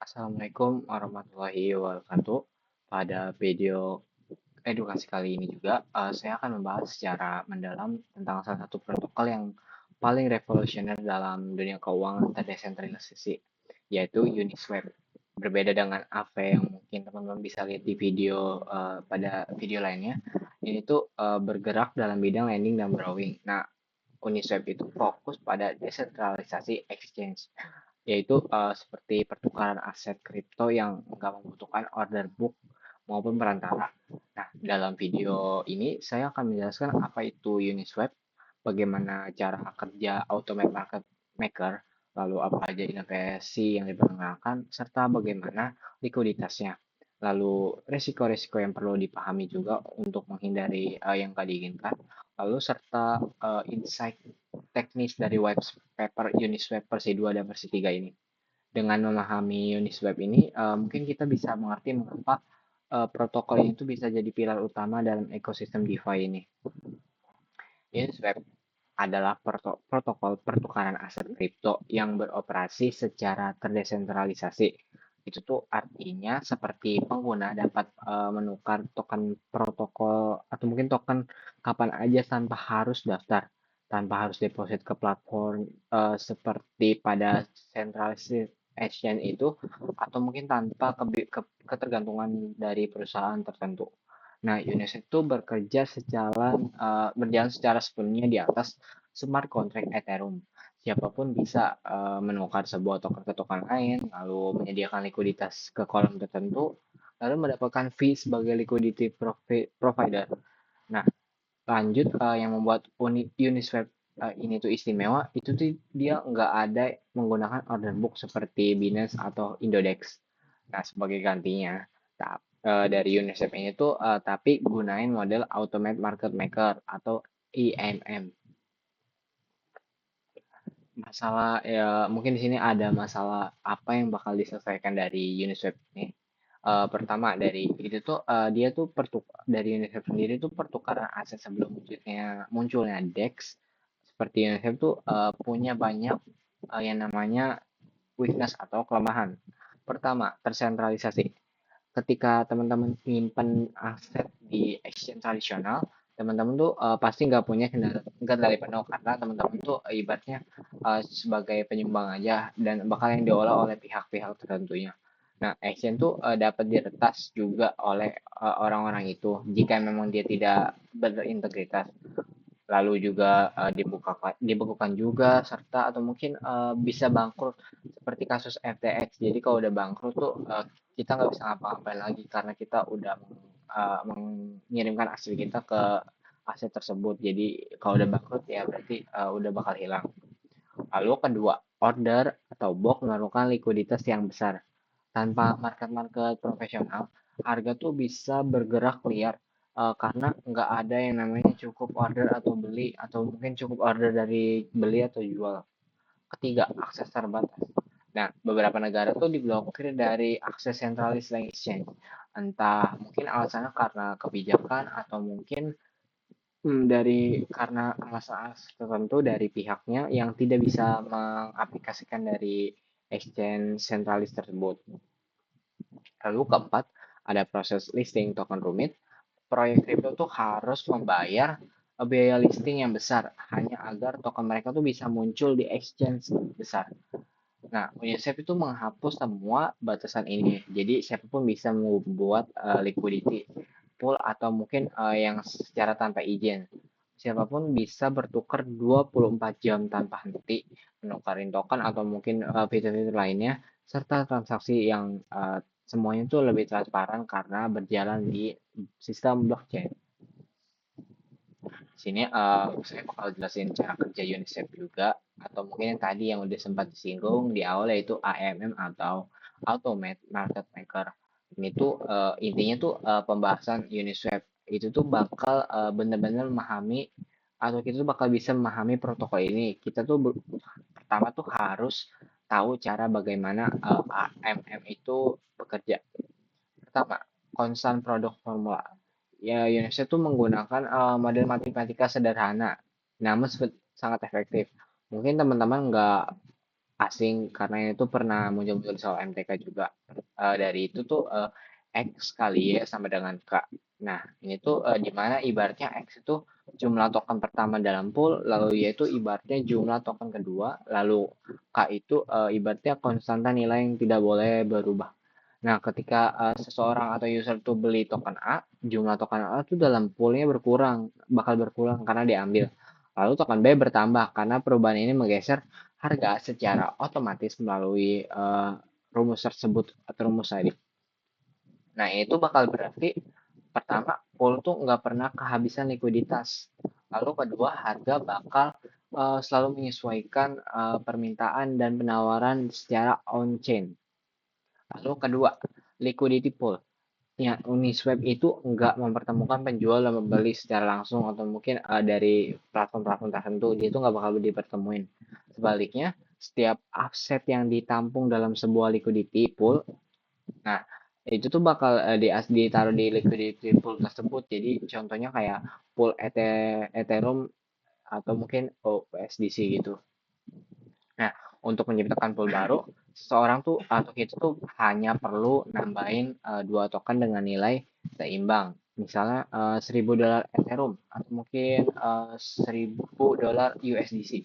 Assalamualaikum warahmatullahi wabarakatuh. Pada video edukasi kali ini juga, saya akan membahas secara mendalam tentang salah satu protokol yang paling revolusioner dalam dunia keuangan terdesentralisasi, yaitu Uniswap. Berbeda dengan AV yang mungkin teman-teman bisa lihat di video pada video lainnya, ini tuh bergerak dalam bidang lending dan borrowing. Nah, Uniswap itu fokus pada desentralisasi exchange, yaitu seperti pertukaran aset kripto yang nggak membutuhkan order book maupun perantara. Nah, dalam video ini saya akan menjelaskan apa itu Uniswap, bagaimana cara kerja Automate Market Maker, lalu apa aja inovasi yang diperkenalkan, serta bagaimana likuiditasnya. Lalu resiko-resiko yang perlu dipahami juga untuk menghindari yang nggak diinginkan, lalu serta insight teknis dari white paper Uniswap versi 2 dan versi 3 ini. Dengan memahami Uniswap ini, mungkin kita bisa mengerti mengapa protokol ini tuh bisa jadi pilar utama dalam ekosistem DeFi ini. Uniswap adalah protokol pertukaran aset kripto yang beroperasi secara terdesentralisasi. Itu tuh artinya seperti pengguna dapat menukar token protokol atau mungkin token kapan aja tanpa harus daftar, tanpa harus deposit ke platform seperti pada centralized exchange itu, atau mungkin tanpa ketergantungan dari perusahaan tertentu. Nah, Uniswap itu berjalan secara sepenuhnya di atas smart contract Ethereum. Siapapun bisa menukar sebuah token ke token lain, lalu menyediakan likuiditas ke kolom tertentu, lalu mendapatkan fee sebagai liquidity provider. Nah, lanjut yang membuat Uniswap ini tuh istimewa, itu tuh dia nggak ada menggunakan order book seperti Binance atau Indodex. Nah, sebagai gantinya, dari Uniswap ini tuh tapi gunain model Automate Market Maker atau IMM. Masalah ya mungkin di sini ada masalah apa yang bakal diselesaikan dari Uniswap ini. Pertama dari itu tuh dia tuh dari Uniswap sendiri tuh pertukaran aset sebelum munculnya DEX seperti Uniswap tuh punya banyak yang namanya weakness atau kelemahan. Pertama, tersentralisasi. Ketika teman-teman nyimpen aset di exchange tradisional, teman-teman tuh pasti nggak punya kendali penuh karena teman-teman tuh ibaratnya sebagai penyumbang aja dan bakal yang diolah oleh pihak-pihak tertentunya. Nah, exchange tuh dapat diretas juga oleh orang-orang itu jika memang dia tidak berintegritas. Lalu juga dibekukan juga serta atau mungkin bisa bangkrut seperti kasus FTX. Jadi kalau udah bangkrut tuh kita nggak bisa ngapa-ngapain lagi karena kita udah mengirimkan aset kita ke aset tersebut. Jadi kalau udah bangkrut ya berarti udah bakal hilang. Lalu kedua, order atau box memerlukan likuiditas yang besar. Tanpa market-market profesional, harga tuh bisa bergerak liar karena nggak ada yang namanya cukup order atau beli atau mungkin cukup order dari beli atau jual. Ketiga, akses terbatas. Nah, beberapa negara tuh diblokir dari akses centralized exchange. Entah mungkin alasannya karena kebijakan atau mungkin karena alasan-alasan tertentu dari pihaknya yang tidak bisa mengaplikasikan dari exchange sentralis tersebut. Lalu keempat, ada proses listing token rumit. Proyek kripto tuh harus membayar biaya listing yang besar hanya agar token mereka tuh bisa muncul di exchange besar. Nah, Uniswap itu menghapus semua batasan ini. Jadi siapapun bisa membuat liquidity pool atau mungkin yang secara tanpa izin. Siapapun bisa bertukar 24 jam tanpa henti, menukarin token atau mungkin fitur-fitur lainnya, serta transaksi yang semuanya itu lebih transparan karena berjalan di sistem blockchain. Sini saya bakal jelasin cara kerja Uniswap juga atau mungkin yang tadi yang udah sempat disinggung di awal yaitu AMM atau Automate Market Maker. Ini tuh intinya tuh pembahasan Uniswap itu tuh bakal benar-benar memahami atau kita tuh bakal bisa memahami protokol ini. Kita tuh pertama tuh harus tahu cara bagaimana AMM itu bekerja. Pertama, Constant Product Formula. Ya, Indonesia tuh menggunakan model matematika sederhana, namun sangat efektif. Mungkin teman-teman nggak asing karena itu pernah muncul-muncul soal MTK juga. Dari itu tuh X kali Y sama dengan K. Nah, ini tuh di mana ibaratnya X itu jumlah token pertama dalam pool, lalu Y itu ibaratnya jumlah token kedua, lalu K itu ibaratnya konstanta nilai yang tidak boleh berubah. Nah, ketika seseorang atau user tuh beli token A, jumlah token A tuh dalam poolnya berkurang, bakal berkurang karena diambil. Lalu token B bertambah karena perubahan ini menggeser harga secara otomatis melalui rumus tersebut atau rumus tadi. Nah, itu bakal berarti pertama, pool tuh nggak pernah kehabisan likuiditas. Lalu kedua, harga bakal selalu menyesuaikan permintaan dan penawaran secara on-chain. Lalu kedua, liquidity pool. Ya, Uniswap itu nggak mempertemukan penjual dan pembeli secara langsung atau mungkin dari platform-platform tertentu, dia itu nggak bakal dipertemuin. Sebaliknya, setiap aset yang ditampung dalam sebuah liquidity pool, nah itu tuh bakal ditaruh di liquidity pool tersebut. Jadi contohnya kayak pool Ethereum atau mungkin USDC gitu. Nah, untuk menciptakan pool baru, seseorang tuh atau kita tuh hanya perlu nambahin dua token dengan nilai seimbang. Misalnya $1.000 Ethereum atau mungkin $1.000 USDC.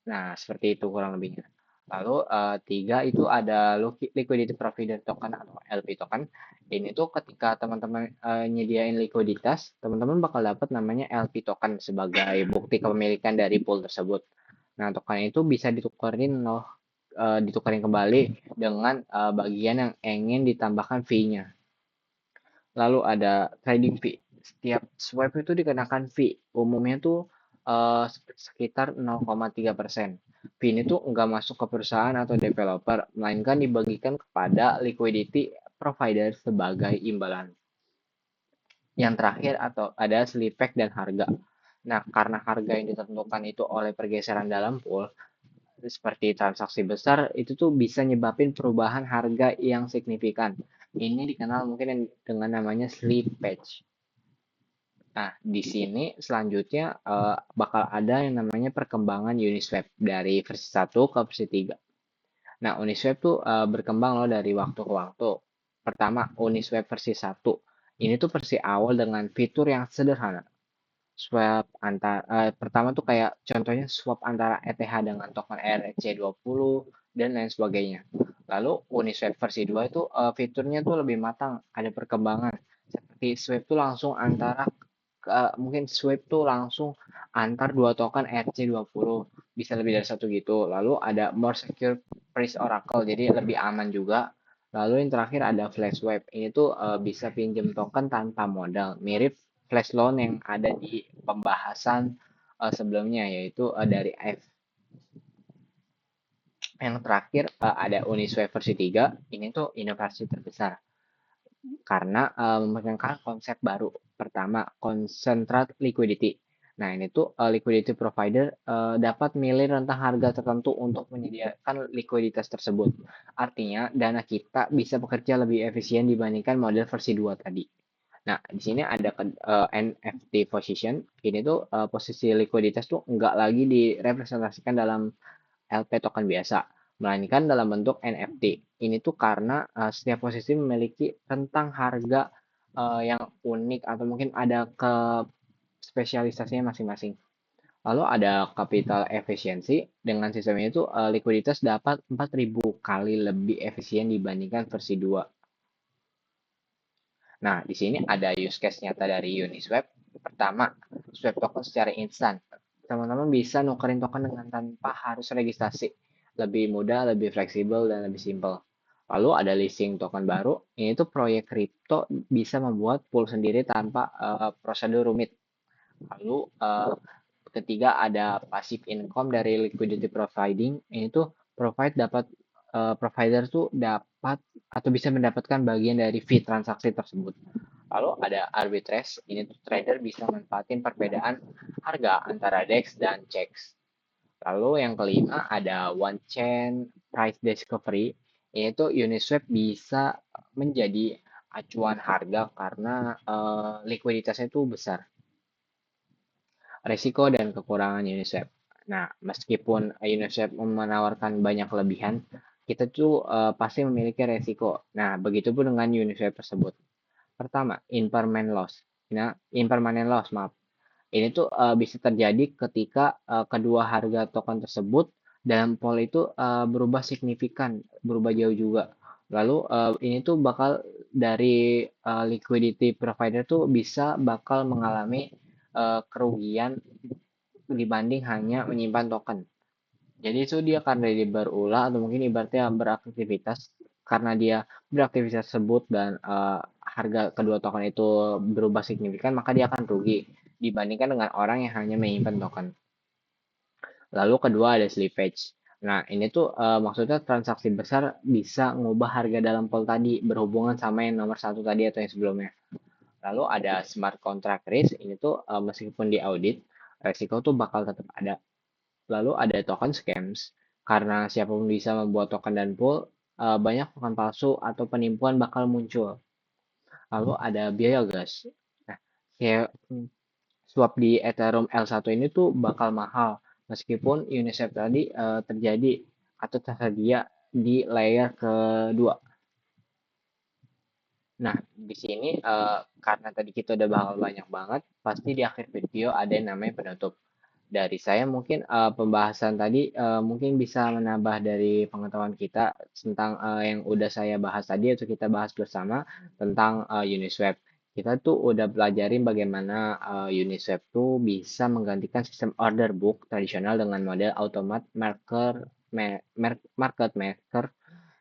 Nah, seperti itu kurang lebihnya. Lalu tiga itu ada liquidity provider token atau LP token. Ini tuh ketika teman-teman nyediain likuiditas, teman-teman bakal dapat namanya LP token sebagai bukti kepemilikan dari pool tersebut. Nah, token itu bisa ditukarin kembali dengan bagian yang ingin ditambahkan fee-nya. Lalu ada trading fee. Setiap swipe itu dikenakan fee. Umumnya tuh sekitar 0,3%. Fee ini tuh nggak masuk ke perusahaan atau developer, melainkan dibagikan kepada liquidity provider sebagai imbalan. Yang terakhir atau ada sleep pack dan harga. Nah, karena harga yang ditentukan itu oleh pergeseran dalam pool, seperti transaksi besar itu tuh bisa nyebabin perubahan harga yang signifikan. Ini dikenal mungkin dengan namanya slippage. Nah, di sini selanjutnya bakal ada yang namanya perkembangan Uniswap dari versi 1 ke versi 3. Nah, Uniswap tuh berkembang loh dari waktu ke waktu. Pertama, Uniswap versi 1. Ini tuh versi awal dengan fitur yang sederhana. Swap pertama tuh kayak contohnya swap antara ETH dengan token ERC20 dan lain sebagainya. Lalu Uniswap versi 2 itu fiturnya tuh lebih matang, ada perkembangan. Seperti swap tuh langsung antara mungkin swap tuh langsung antar dua token ERC20, bisa lebih dari satu gitu. Lalu ada more secure price oracle, jadi lebih aman juga. Lalu yang terakhir ada flash swap. Ini tuh bisa pinjam token tanpa modal, mirip flash loan yang ada di pembahasan sebelumnya, yaitu dari F. Yang terakhir ada Uniswap versi 3. Ini tuh inovasi terbesar karena memegang konsep baru. Pertama, concentrat liquidity. Nah, ini tuh liquidity provider dapat milih rentang harga tertentu untuk menyediakan likuiditas tersebut. Artinya, dana kita bisa bekerja lebih efisien dibandingkan model versi 2 tadi. Nah, di sini ada NFT position. Ini tuh posisi likuiditas tuh nggak lagi direpresentasikan dalam LP token biasa, melainkan dalam bentuk NFT. Ini tuh karena setiap posisi memiliki rentang harga yang unik atau mungkin ada ke spesialisasinya masing-masing. Lalu ada capital efficiency. Dengan sistem ini tuh likuiditas dapat 4.000 kali lebih efisien dibandingkan versi 2. Nah, di sini ada use case nyata dari Uniswap. Pertama, swap token secara instan. Teman-teman bisa nukerin token dengan tanpa harus registrasi. Lebih mudah, lebih fleksibel, dan lebih simpel. Lalu ada leasing token baru. Ini tuh proyek kripto bisa membuat pool sendiri tanpa prosedur rumit. Lalu ketiga ada passive income dari liquidity providing. Ini tuh provider tuh dapat atau bisa mendapatkan bagian dari fee transaksi tersebut. Lalu ada arbitrage, ini tuh trader bisa manfaatin perbedaan harga antara DEX dan CHEX. Lalu yang kelima ada one chain price discovery. Ini tuh Uniswap bisa menjadi acuan harga karena likuiditasnya itu besar. Resiko dan kekurangan Uniswap. Nah, meskipun UNICEF menawarkan banyak kelebihan, kita tuh pasti memiliki resiko. Nah, begitupun dengan UNICEF tersebut. Pertama, impermanent loss, maaf. Ini tuh bisa terjadi ketika kedua harga token tersebut dalam pool itu berubah signifikan, berubah jauh juga. Lalu ini tuh bakal dari liquidity provider tuh bisa bakal mengalami kerugian dibanding hanya menyimpan token. Jadi itu dia karena dia berulah atau mungkin ibaratnya beraktivitas karena dia beraktivitas tersebut dan harga kedua token itu berubah signifikan maka dia akan rugi dibandingkan dengan orang yang hanya menyimpan token. Lalu kedua ada slippage. Nah, ini tuh maksudnya transaksi besar bisa ngubah harga dalam pool tadi berhubungan sama yang nomor satu tadi atau yang sebelumnya. Lalu ada smart contract risk. Ini tuh meskipun di audit, resiko tuh bakal tetap ada. Lalu ada token scams, karena siapapun bisa membuat token dan pool, banyak token palsu atau penipuan bakal muncul. Lalu ada biaya gas. Nah, kayak swap di Ethereum L1 ini tuh bakal mahal, meskipun Uniswap tadi terjadi atau tersedia di layer kedua. Nah, di sini karena tadi kita udah bakal banyak banget, pasti di akhir video ada yang namanya penutup. Dari saya mungkin pembahasan tadi mungkin bisa menambah dari pengetahuan kita tentang yang udah saya bahas tadi atau kita bahas bersama tentang Uniswap. Kita tuh udah pelajarin bagaimana Uniswap tuh bisa menggantikan sistem order book tradisional dengan model automat market maker.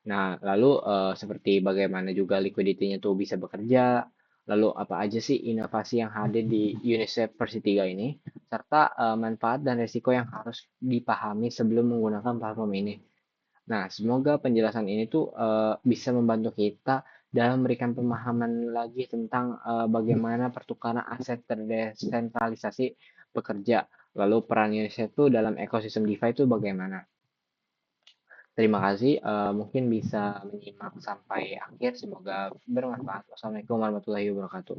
Nah, lalu seperti bagaimana juga liquidity-nya tuh bisa bekerja, lalu apa aja sih inovasi yang hadir di UNICEF versi 3 ini, serta manfaat dan risiko yang harus dipahami sebelum menggunakan platform ini. Nah, semoga penjelasan ini tuh bisa membantu kita dalam memberikan pemahaman lagi tentang bagaimana pertukaran aset terdesentralisasi bekerja, lalu peran UNICEF tuh dalam ekosistem DeFi itu bagaimana. Terima kasih, mungkin bisa menyimak sampai akhir, semoga bermanfaat. Wassalamualaikum warahmatullahi wabarakatuh.